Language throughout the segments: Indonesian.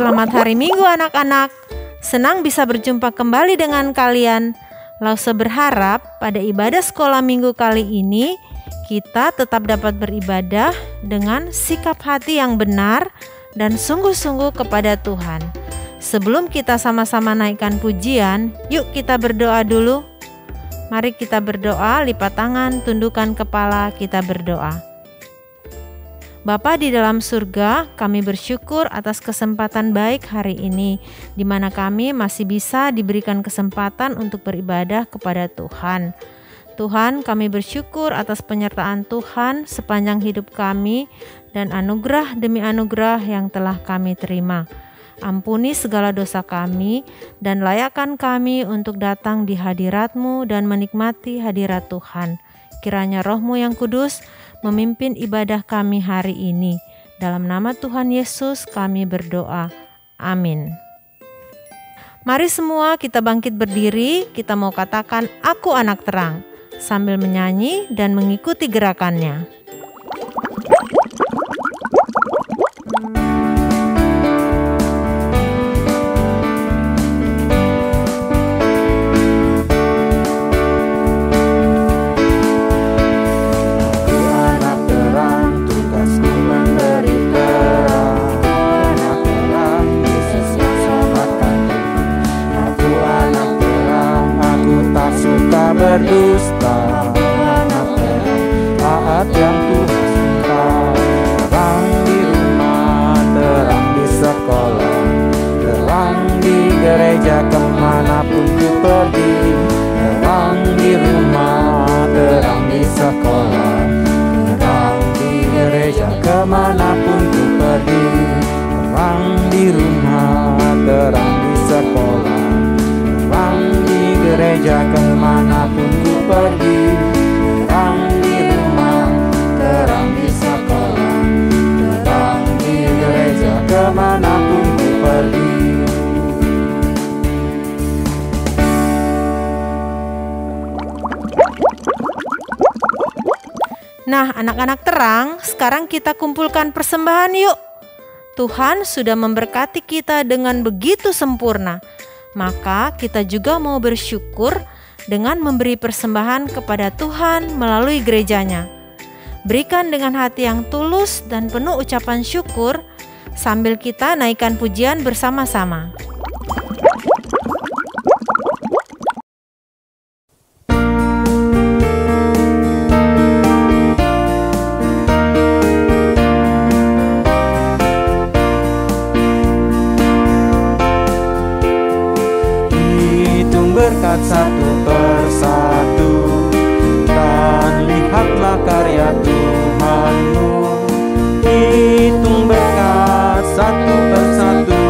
Selamat hari Minggu anak-anak. Senang bisa berjumpa kembali dengan kalian. Lause berharap pada ibadah sekolah minggu kali ini kita tetap dapat beribadah dengan sikap hati yang benar dan sungguh-sungguh kepada Tuhan. Sebelum kita sama-sama naikkan pujian, yuk kita berdoa dulu. Mari kita berdoa, lipat tangan, tundukkan kepala, kita berdoa. Bapa di dalam surga, kami bersyukur atas kesempatan baik hari ini, di mana kami masih bisa diberikan kesempatan untuk beribadah kepada Tuhan. Tuhan, kami bersyukur atas penyertaan Tuhan sepanjang hidup kami dan anugerah demi anugerah yang telah kami terima. Ampuni segala dosa kami dan layakkan kami untuk datang di hadirat-Mu dan menikmati hadirat Tuhan. Kiranya Roh-Mu yang kudus memimpin ibadah kami hari ini. Dalam nama Tuhan Yesus kami berdoa. Amin. Mari semua kita bangkit berdiri, kita mau katakan aku anak terang sambil menyanyi dan mengikuti gerakannya. Berdusta, taat yang Tuhan cinta, terang di rumah, terang di sekolah, terang di gereja kemanapun ku pergi, terang di rumah, terang di sekolah, terang di gereja kemanapun ku pergi, terang di rumah, terang di sekolah, terang di gereja kemanapun ku pergi, terang di rumah, terang di sekolah, terang di gereja kemanapun ku pergi. Nah, anak-anak terang, sekarang kita kumpulkan persembahan yuk. Tuhan sudah memberkati kita dengan begitu sempurna. Maka kita juga mau bersyukur dengan memberi persembahan kepada Tuhan melalui gerejanya. Berikan dengan hati yang tulus dan penuh ucapan syukur sambil kita naikkan pujian bersama-sama. Berkat satu persatu dan lihatlah karya Tuhan-Mu. Hitung berkat satu persatu,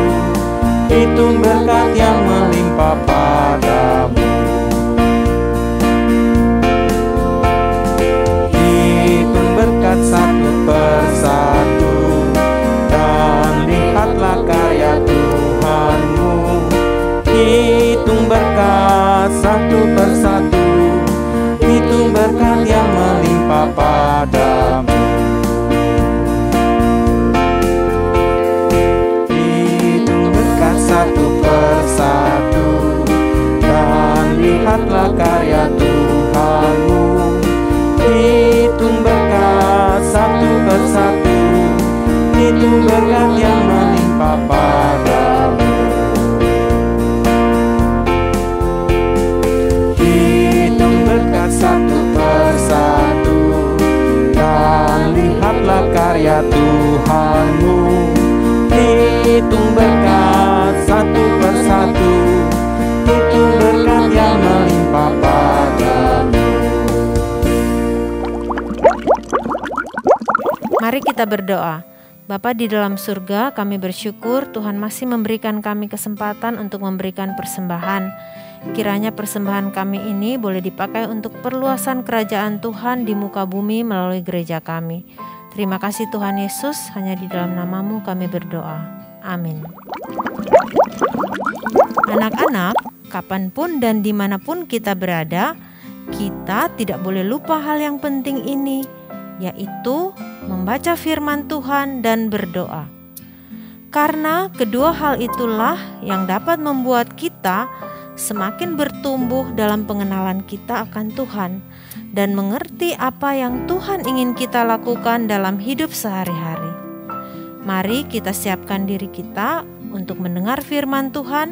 hitung berkat yang melimpah padamu. Hitung berkat satu persatu dan lihatlah karya Tuhan-Mu. Hitung berkat satu persatu, hitung berkat yang melimpah padamu. Hitung berkat satu persatu dan lihatlah karya Tuhan-Mu. Hitung berkat satu persatu, hitung berkat yang melimpah padamu. Satu persatu dan lihatlah karya Tuhan-Mu. Hitung berkat satu persatu, hitung berkat yang melimpah padamu. Mari kita berdoa. Bapa di dalam surga, kami bersyukur Tuhan masih memberikan kami kesempatan untuk memberikan persembahan. Kiranya persembahan kami ini boleh dipakai untuk perluasan kerajaan Tuhan di muka bumi melalui gereja kami. Terima kasih Tuhan Yesus, hanya di dalam nama-Mu kami berdoa. Amin. Anak-anak, kapanpun dan dimanapun kita berada, kita tidak boleh lupa hal yang penting ini, yaitu membaca firman Tuhan dan berdoa. Karena kedua hal itulah yang dapat membuat kita semakin bertumbuh dalam pengenalan kita akan Tuhan dan mengerti apa yang Tuhan ingin kita lakukan dalam hidup sehari-hari. Mari kita siapkan diri kita untuk mendengar firman Tuhan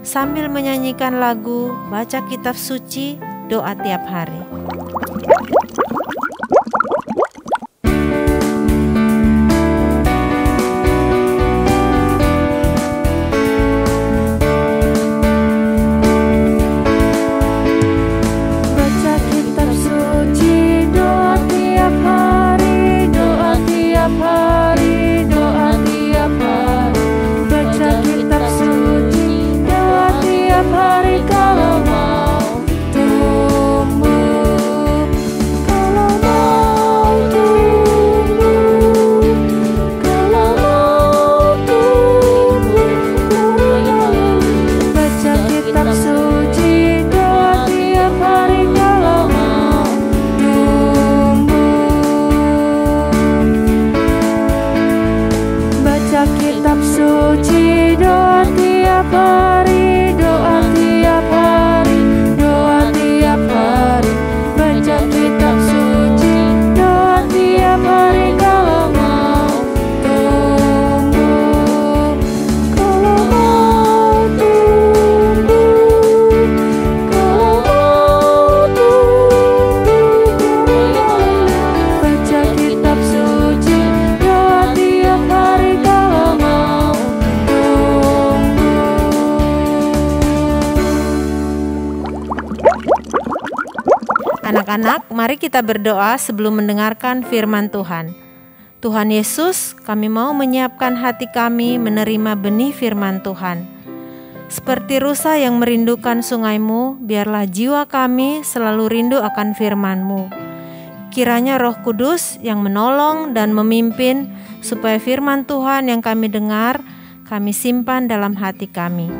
sambil menyanyikan lagu, baca kitab suci, doa tiap hari. Anak-anak, mari kita berdoa sebelum mendengarkan firman Tuhan. Tuhan Yesus, kami mau menyiapkan hati kami menerima benih firman Tuhan. Seperti rusa yang merindukan sungai-Mu, biarlah jiwa kami selalu rindu akan firman-Mu. Kiranya Roh Kudus yang menolong dan memimpin supaya firman Tuhan yang kami dengar, kami simpan dalam hati kami.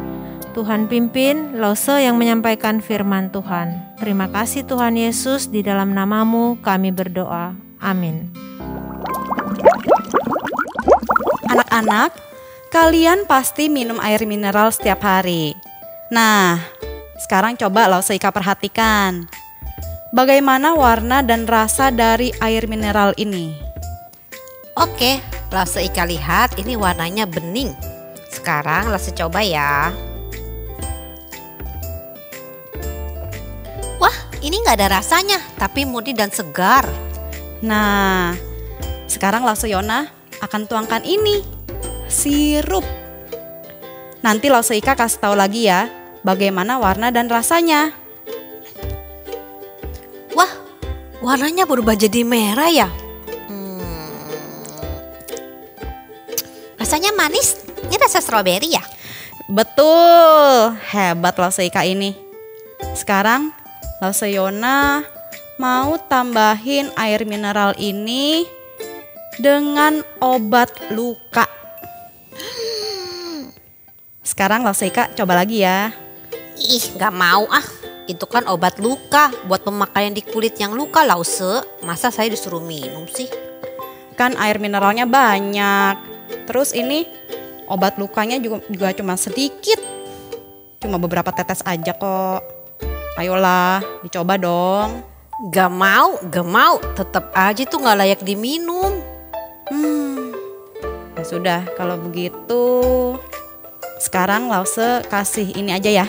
Tuhan pimpin Lause yang menyampaikan firman Tuhan. Terima kasih Tuhan Yesus, di dalam nama-Mu kami berdoa. Amin. Anak-anak, kalian pasti minum air mineral setiap hari. Nah, sekarang coba Lause Ika perhatikan. Bagaimana warna dan rasa dari air mineral ini? Oke, Lause Ika lihat ini warnanya bening. Sekarang Lause coba ya. Wah, ini nggak ada rasanya, tapi murni dan segar. Nah, sekarang Lause Yona akan tuangkan ini, sirup. Nanti Lause Ika kasih tahu lagi ya, bagaimana warna dan rasanya. Wah, warnanya berubah jadi merah ya. Rasanya manis. Ini rasa stroberi ya? Betul, hebat Lause Ika ini. Sekarang Lause Yona mau tambahin air mineral ini dengan obat luka. Sekarang Lause Ika coba lagi ya. Ih, gak mau ah. Itu kan obat luka buat pemakaian di kulit yang luka, Lause. Masa saya disuruh minum sih? Kan air mineralnya banyak. Terus ini obat lukanya juga cuma sedikit. Cuma beberapa tetes aja kok. Ayolah, dicoba dong. Gak mau. Tetap aja tuh gak layak diminum. Ya sudah, kalau begitu sekarang Lause kasih ini aja ya.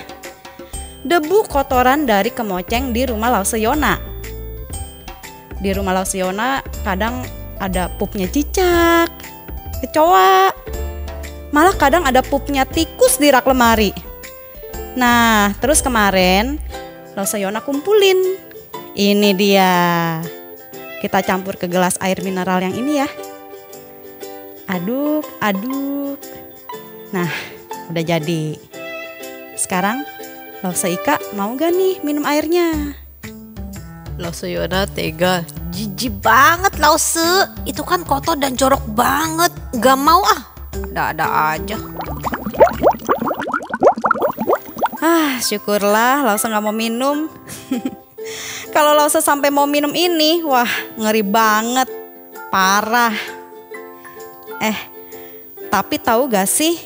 Debu kotoran dari kemoceng di rumah Lause Yona. Di rumah Lause Yona kadang ada pupnya cicak, kecoa, malah kadang ada pupnya tikus di rak lemari. Nah, terus kemarin Lause Yona kumpulin. Ini dia. Kita campur ke gelas air mineral yang ini ya. Aduk. Nah, udah jadi. Sekarang Lause Ika mau gak nih minum airnya? Lause Yona tega. Jijik banget Lause. Itu kan kotor dan jorok banget. Gak mau ah. Ada-ada aja. Syukurlah Lause gak mau minum. Kalau Lause sampai mau minum ini, wah ngeri banget. Parah. Tapi tahu gak sih,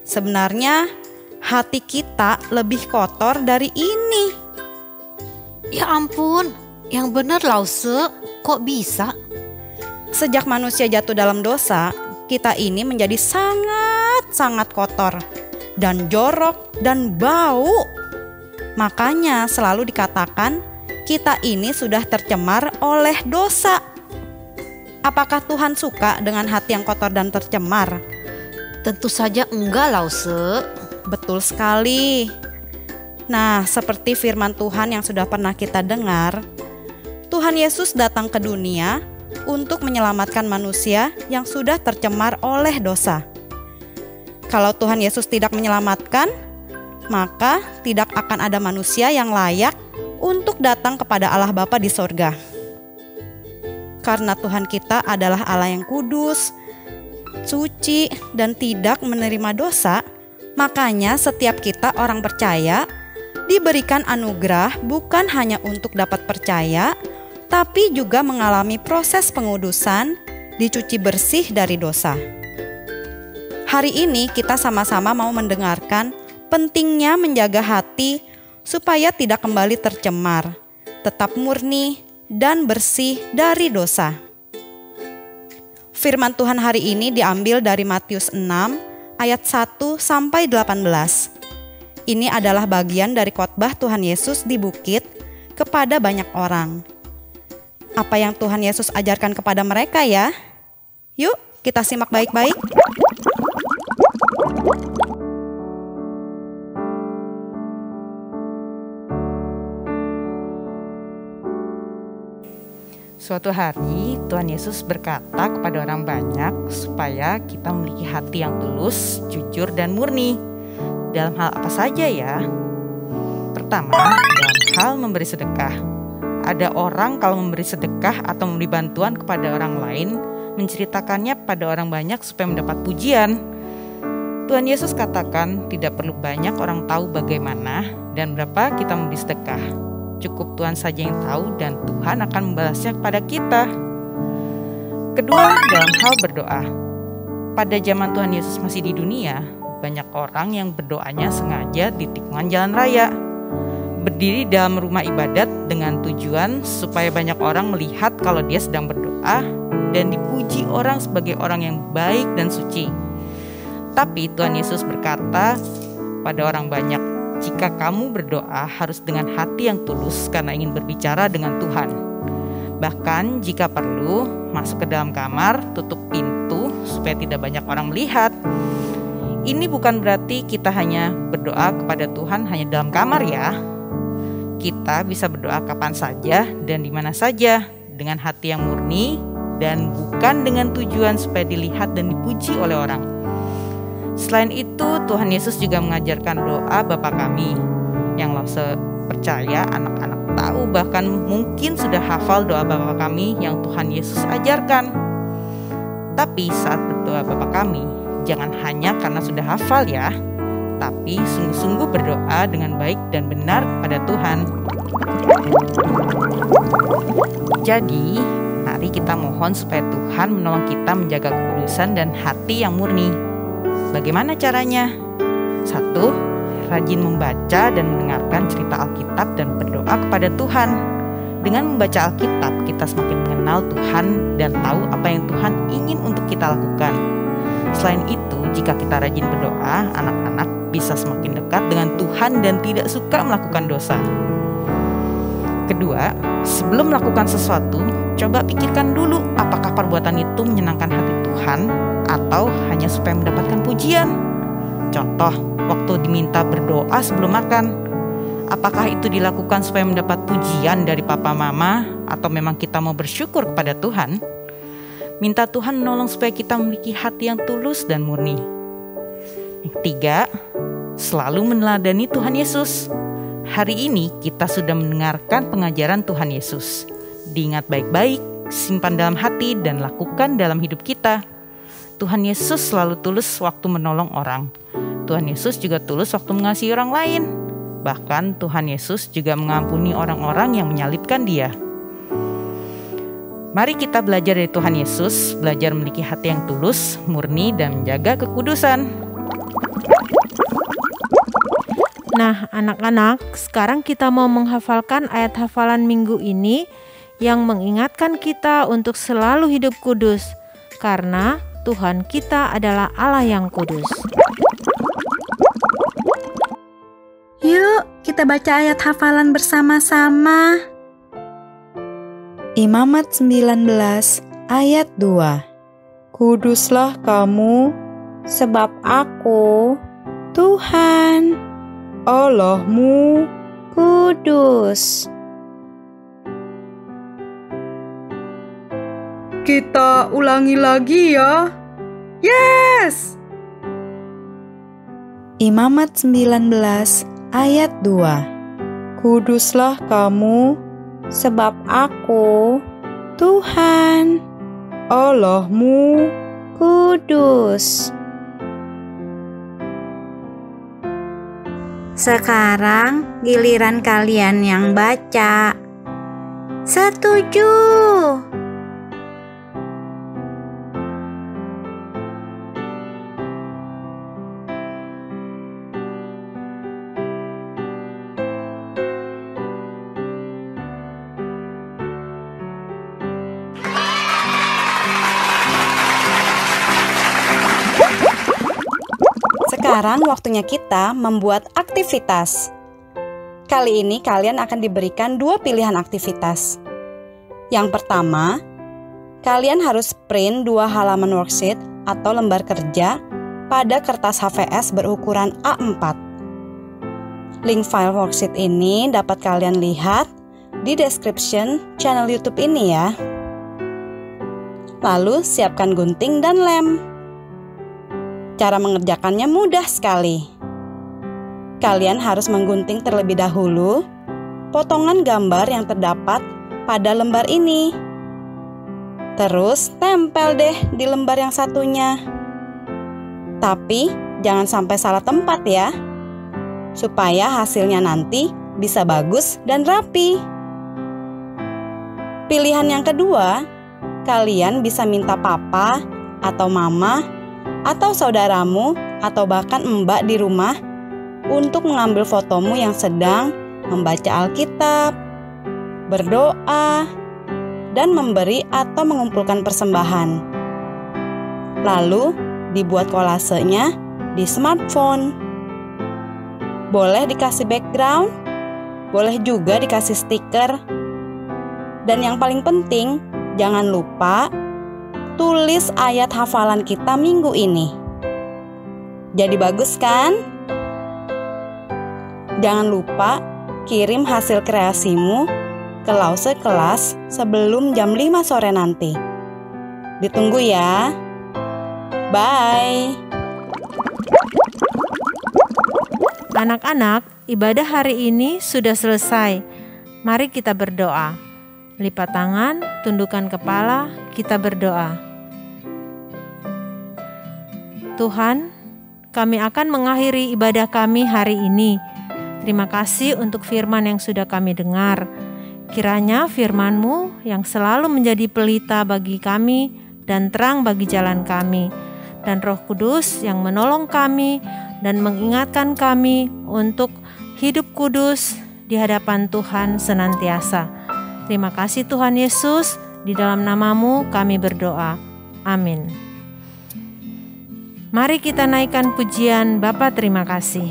sebenarnya hati kita lebih kotor dari ini. Ya ampun, yang bener Lause, kok bisa? Sejak manusia jatuh dalam dosa, kita ini menjadi sangat kotor dan jorok dan bau. Makanya selalu dikatakan kita ini sudah tercemar oleh dosa. Apakah Tuhan suka dengan hati yang kotor dan tercemar? Tentu saja enggak Lause. Betul sekali. Nah, seperti firman Tuhan yang sudah pernah kita dengar, Tuhan Yesus datang ke dunia untuk menyelamatkan manusia yang sudah tercemar oleh dosa. Kalau Tuhan Yesus tidak menyelamatkan, maka tidak akan ada manusia yang layak untuk datang kepada Allah Bapa di sorga. Karena Tuhan kita adalah Allah yang kudus, suci, dan tidak menerima dosa, makanya setiap kita orang percaya diberikan anugerah bukan hanya untuk dapat percaya, tapi juga mengalami proses pengudusan, dicuci bersih dari dosa. Hari ini kita sama-sama mau mendengarkan pentingnya menjaga hati supaya tidak kembali tercemar, tetap murni dan bersih dari dosa. Firman Tuhan hari ini diambil dari Matius 6 ayat 1 sampai 18. Ini adalah bagian dari khotbah Tuhan Yesus di bukit kepada banyak orang. Apa yang Tuhan Yesus ajarkan kepada mereka ya? Yuk kita simak baik-baik. Suatu hari Tuhan Yesus berkata kepada orang banyak supaya kita memiliki hati yang tulus, jujur, dan murni. Dalam hal apa saja ya? Pertama, dalam hal memberi sedekah. Ada orang kalau memberi sedekah atau memberi bantuan kepada orang lain, menceritakannya pada orang banyak supaya mendapat pujian. Tuhan Yesus katakan tidak perlu banyak orang tahu bagaimana dan berapa kita memberi sedekah. Cukup Tuhan saja yang tahu dan Tuhan akan membalasnya kepada kita. Kedua, dalam hal berdoa. Pada zaman Tuhan Yesus masih di dunia, banyak orang yang berdoanya sengaja di tikungan jalan raya. Berdiri dalam rumah ibadat dengan tujuan supaya banyak orang melihat kalau dia sedang berdoa dan dipuji orang sebagai orang yang baik dan suci. Tapi Tuhan Yesus berkata pada orang banyak, jika kamu berdoa harus dengan hati yang tulus karena ingin berbicara dengan Tuhan. Bahkan jika perlu, masuk ke dalam kamar, tutup pintu supaya tidak banyak orang melihat. Ini bukan berarti kita hanya berdoa kepada Tuhan hanya dalam kamar ya. Kita bisa berdoa kapan saja dan di mana saja dengan hati yang murni dan bukan dengan tujuan supaya dilihat dan dipuji oleh orang. Selain itu, Tuhan Yesus juga mengajarkan doa Bapa kami yang Lause percaya anak-anak tahu bahkan mungkin sudah hafal doa Bapa kami yang Tuhan Yesus ajarkan. Tapi saat berdoa Bapa kami, jangan hanya karena sudah hafal ya, tapi sungguh-sungguh berdoa dengan baik dan benar kepada Tuhan. Jadi, mari kita mohon supaya Tuhan menolong kita menjaga kekudusan dan hati yang murni. Bagaimana caranya? 1. Rajin membaca dan mendengarkan cerita Alkitab dan berdoa kepada Tuhan. Dengan membaca Alkitab, kita semakin mengenal Tuhan dan tahu apa yang Tuhan ingin untuk kita lakukan. Selain itu, jika kita rajin berdoa, anak-anak bisa semakin dekat dengan Tuhan dan tidak suka melakukan dosa. Kedua, sebelum melakukan sesuatu, coba pikirkan dulu apakah perbuatan itu menyenangkan hati Tuhan atau hanya supaya mendapatkan pujian. Contoh, waktu diminta berdoa sebelum makan, apakah itu dilakukan supaya mendapat pujian dari papa mama atau memang kita mau bersyukur kepada Tuhan? Minta Tuhan menolong supaya kita memiliki hati yang tulus dan murni. Yang ketiga, selalu meneladani Tuhan Yesus. Hari ini kita sudah mendengarkan pengajaran Tuhan Yesus. Diingat baik-baik, simpan dalam hati dan lakukan dalam hidup kita. Tuhan Yesus selalu tulus waktu menolong orang. Tuhan Yesus juga tulus waktu mengasihi orang lain. Bahkan Tuhan Yesus juga mengampuni orang-orang yang menyalibkan Dia. Mari kita belajar dari Tuhan Yesus, belajar memiliki hati yang tulus, murni, dan menjaga kekudusan. Nah, anak-anak, sekarang kita mau menghafalkan ayat hafalan minggu ini yang mengingatkan kita untuk selalu hidup kudus, karena Tuhan kita adalah Allah yang kudus. Yuk, kita baca ayat hafalan bersama-sama. Imamat 19 ayat 2. Kuduslah kamu, sebab aku, Tuhan, Allahmu, kudus. Kita ulangi lagi ya. Yes! Imamat 19 ayat 2. Kuduslah kamu, sebab aku, Tuhan, Allahmu, kudus. Sekarang giliran kalian yang baca. Setuju. Sekarang waktunya kita membuat aktivitas. Kali ini kalian akan diberikan 2 pilihan aktivitas. Yang pertama, kalian harus print 2 halaman worksheet atau lembar kerja pada kertas HVS berukuran A4. Link file worksheet ini dapat kalian lihat di description channel YouTube ini ya. Lalu siapkan gunting dan lem. Cara mengerjakannya mudah sekali. Kalian harus menggunting terlebih dahulu potongan gambar yang terdapat pada lembar ini. Terus tempel deh di lembar yang satunya. Tapi jangan sampai salah tempat ya, supaya hasilnya nanti bisa bagus dan rapi. Pilihan yang kedua, kalian bisa minta papa atau mama atau saudaramu atau bahkan mbak di rumah untuk mengambil fotomu yang sedang membaca Alkitab, berdoa, dan memberi atau mengumpulkan persembahan. Lalu dibuat kolasenya di smartphone. Boleh dikasih background, boleh juga dikasih stiker. Dan yang paling penting, jangan lupa tulis ayat hafalan kita minggu ini. Jadi bagus kan? Jangan lupa kirim hasil kreasimu ke Lause kelas sebelum jam 5 sore nanti. Ditunggu ya. Bye. Anak-anak, ibadah hari ini sudah selesai. Mari kita berdoa. Lipat tangan, tundukkan kepala, kita berdoa. Tuhan, kami akan mengakhiri ibadah kami hari ini. Terima kasih untuk firman yang sudah kami dengar. Kiranya firman-Mu yang selalu menjadi pelita bagi kami dan terang bagi jalan kami. Dan Roh Kudus yang menolong kami dan mengingatkan kami untuk hidup kudus di hadapan Tuhan senantiasa. Terima kasih Tuhan Yesus, di dalam nama-Mu kami berdoa. Amin. Mari kita naikkan pujian Bapa terima kasih.